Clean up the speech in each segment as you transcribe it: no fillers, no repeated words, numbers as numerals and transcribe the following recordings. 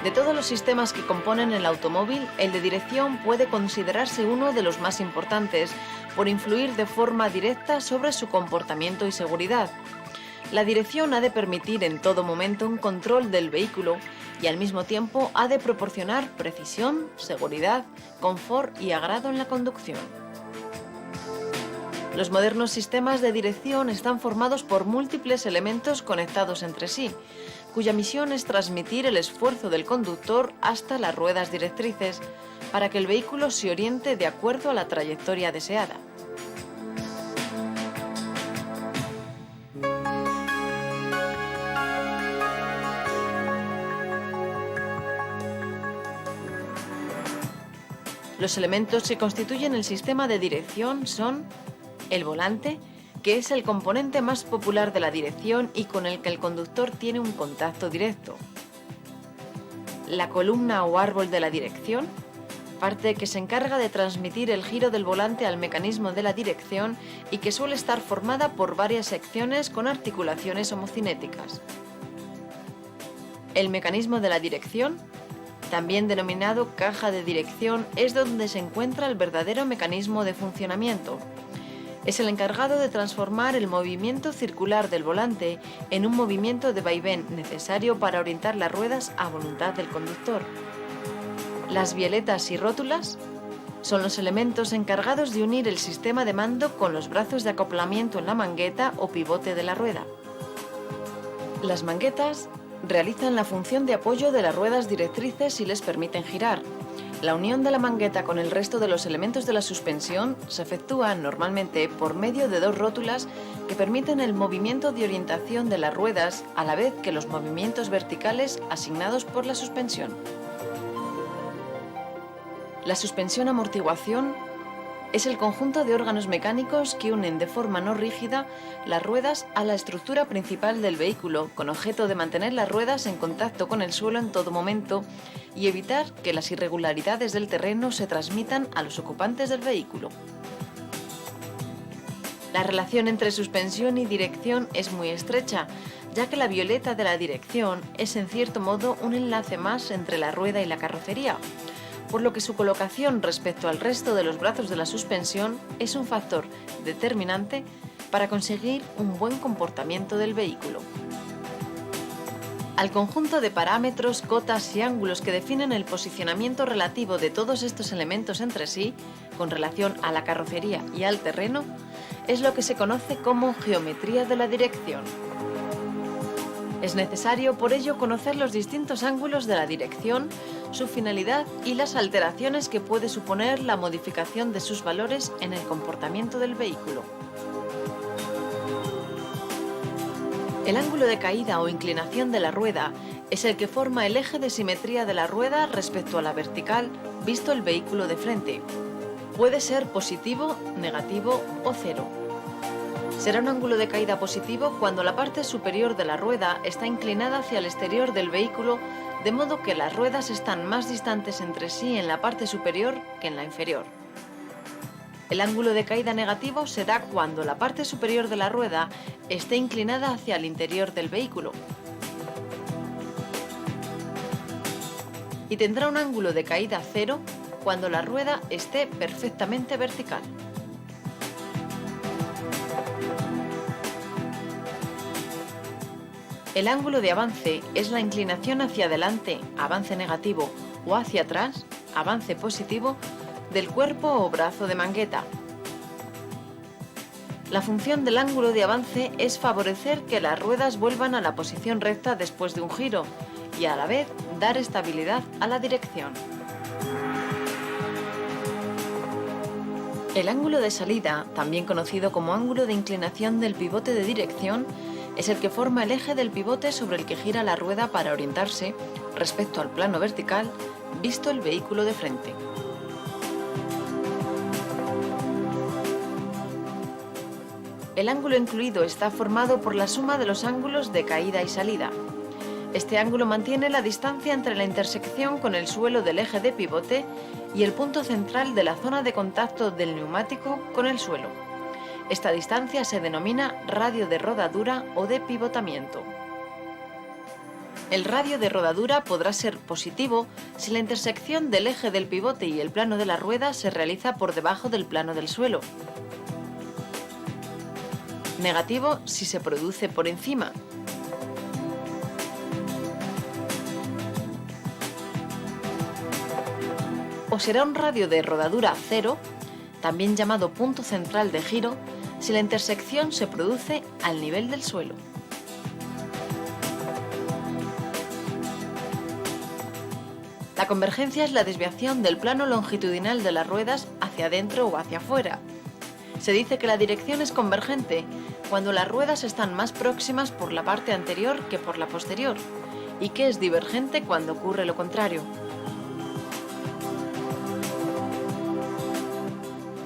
De todos los sistemas que componen el automóvil, el de dirección puede considerarse uno de los más importantes, por influir de forma directa sobre su comportamiento y seguridad. La dirección ha de permitir en todo momento un control del vehículo y al mismo tiempo ha de proporcionar precisión, seguridad, confort y agrado en la conducción. Los modernos sistemas de dirección están formados por múltiples elementos conectados entre sí, cuya misión es transmitir el esfuerzo del conductor hasta las ruedas directrices para que el vehículo se oriente de acuerdo a la trayectoria deseada. Los elementos que constituyen el sistema de dirección son el volante, que es el componente más popular de la dirección y con el que el conductor tiene un contacto directo. La columna o árbol de la dirección, parte que se encarga de transmitir el giro del volante al mecanismo de la dirección y que suele estar formada por varias secciones con articulaciones homocinéticas. El mecanismo de la dirección, también denominado caja de dirección, es donde se encuentra el verdadero mecanismo de funcionamiento. Es el encargado de transformar el movimiento circular del volante en un movimiento de vaivén necesario para orientar las ruedas a voluntad del conductor. Las bieletas y rótulas son los elementos encargados de unir el sistema de mando con los brazos de acoplamiento en la mangueta o pivote de la rueda. Las manguetas realizan la función de apoyo de las ruedas directrices y les permiten girar. La unión de la mangueta con el resto de los elementos de la suspensión se efectúa normalmente por medio de dos rótulas que permiten el movimiento de orientación de las ruedas a la vez que los movimientos verticales asignados por la suspensión. La suspensión-amortiguación es el conjunto de órganos mecánicos que unen de forma no rígida las ruedas a la estructura principal del vehículo, con objeto de mantener las ruedas en contacto con el suelo en todo momento y evitar que las irregularidades del terreno se transmitan a los ocupantes del vehículo. La relación entre suspensión y dirección es muy estrecha, ya que la violeta de la dirección es en cierto modo un enlace más entre la rueda y la carrocería, por lo que su colocación respecto al resto de los brazos de la suspensión es un factor determinante para conseguir un buen comportamiento del vehículo. Al conjunto de parámetros, cotas y ángulos que definen el posicionamiento relativo de todos estos elementos entre sí, con relación a la carrocería y al terreno, es lo que se conoce como geometría de la dirección. Es necesario, por ello, conocer los distintos ángulos de la dirección, su finalidad y las alteraciones que puede suponer la modificación de sus valores en el comportamiento del vehículo. El ángulo de caída o inclinación de la rueda es el que forma el eje de simetría de la rueda respecto a la vertical, visto el vehículo de frente. Puede ser positivo, negativo o cero. Será un ángulo de caída positivo cuando la parte superior de la rueda está inclinada hacia el exterior del vehículo, de modo que las ruedas están más distantes entre sí en la parte superior que en la inferior. El ángulo de caída negativo se da cuando la parte superior de la rueda esté inclinada hacia el interior del vehículo. Y tendrá un ángulo de caída cero cuando la rueda esté perfectamente vertical. El ángulo de avance es la inclinación hacia adelante, avance negativo, o hacia atrás, avance positivo, del cuerpo o brazo de mangueta. La función del ángulo de avance es favorecer que las ruedas vuelvan a la posición recta después de un giro y a la vez dar estabilidad a la dirección. El ángulo de salida, también conocido como ángulo de inclinación del pivote de dirección, es el que forma el eje del pivote sobre el que gira la rueda para orientarse respecto al plano vertical, visto el vehículo de frente. El ángulo incluido está formado por la suma de los ángulos de caída y salida. Este ángulo mantiene la distancia entre la intersección con el suelo del eje de pivote y el punto central de la zona de contacto del neumático con el suelo. Esta distancia se denomina radio de rodadura o de pivotamiento. El radio de rodadura podrá ser positivo si la intersección del eje del pivote y el plano de la rueda se realiza por debajo del plano del suelo. Negativo si se produce por encima. O será un radio de rodadura cero, también llamado punto central de giro, si la intersección se produce al nivel del suelo. La convergencia es la desviación del plano longitudinal de las ruedas hacia adentro o hacia afuera. Se dice que la dirección es convergente cuando las ruedas están más próximas por la parte anterior que por la posterior, y que es divergente cuando ocurre lo contrario.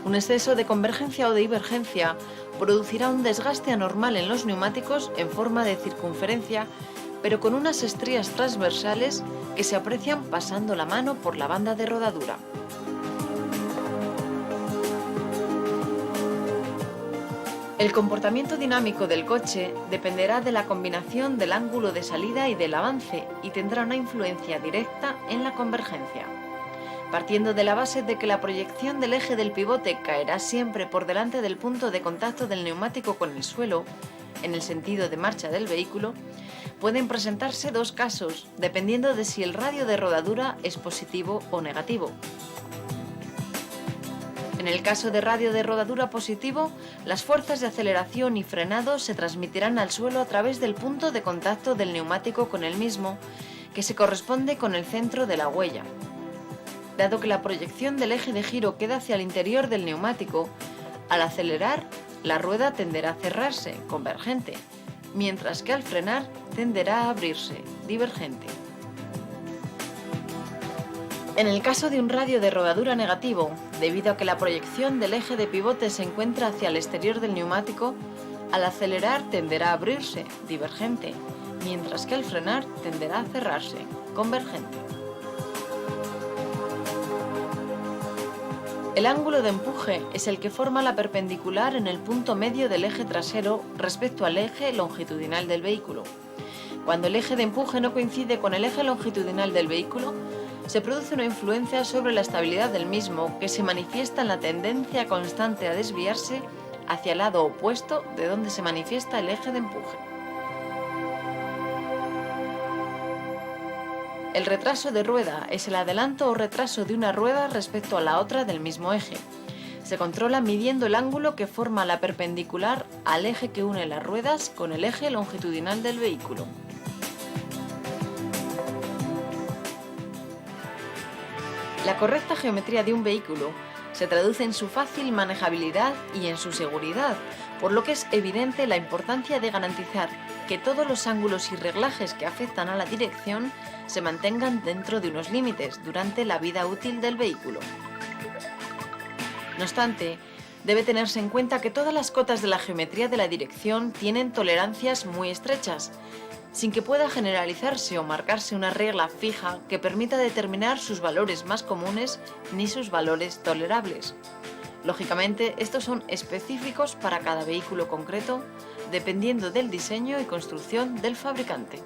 Un exceso de convergencia o de divergencia producirá un desgaste anormal en los neumáticos en forma de circunferencia, pero con unas estrías transversales que se aprecian pasando la mano por la banda de rodadura. El comportamiento dinámico del coche dependerá de la combinación del ángulo de salida y del avance y tendrá una influencia directa en la convergencia. Partiendo de la base de que la proyección del eje del pivote caerá siempre por delante del punto de contacto del neumático con el suelo, en el sentido de marcha del vehículo, pueden presentarse dos casos, dependiendo de si el radio de rodadura es positivo o negativo. En el caso de radio de rodadura positivo, las fuerzas de aceleración y frenado se transmitirán al suelo a través del punto de contacto del neumático con el mismo, que se corresponde con el centro de la huella. Dado que la proyección del eje de giro queda hacia el interior del neumático, al acelerar, la rueda tenderá a cerrarse, convergente, mientras que al frenar tenderá a abrirse, divergente. En el caso de un radio de rodadura negativo, debido a que la proyección del eje de pivote se encuentra hacia el exterior del neumático, al acelerar tenderá a abrirse, divergente, mientras que al frenar tenderá a cerrarse, convergente. El ángulo de empuje es el que forma la perpendicular en el punto medio del eje trasero respecto al eje longitudinal del vehículo. Cuando el eje de empuje no coincide con el eje longitudinal del vehículo, se produce una influencia sobre la estabilidad del mismo que se manifiesta en la tendencia constante a desviarse hacia el lado opuesto de donde se manifiesta el eje de empuje. El retraso de rueda es el adelanto o retraso de una rueda respecto a la otra del mismo eje. Se controla midiendo el ángulo que forma la perpendicular al eje que une las ruedas con el eje longitudinal del vehículo. La correcta geometría de un vehículo se traduce en su fácil manejabilidad y en su seguridad, por lo que es evidente la importancia de garantizar que todos los ángulos y reglajes que afectan a la dirección se mantengan dentro de unos límites durante la vida útil del vehículo. No obstante, debe tenerse en cuenta que todas las cotas de la geometría de la dirección tienen tolerancias muy estrechas, sin que pueda generalizarse o marcarse una regla fija que permita determinar sus valores más comunes ni sus valores tolerables. Lógicamente, estos son específicos para cada vehículo concreto, dependiendo del diseño y construcción del fabricante.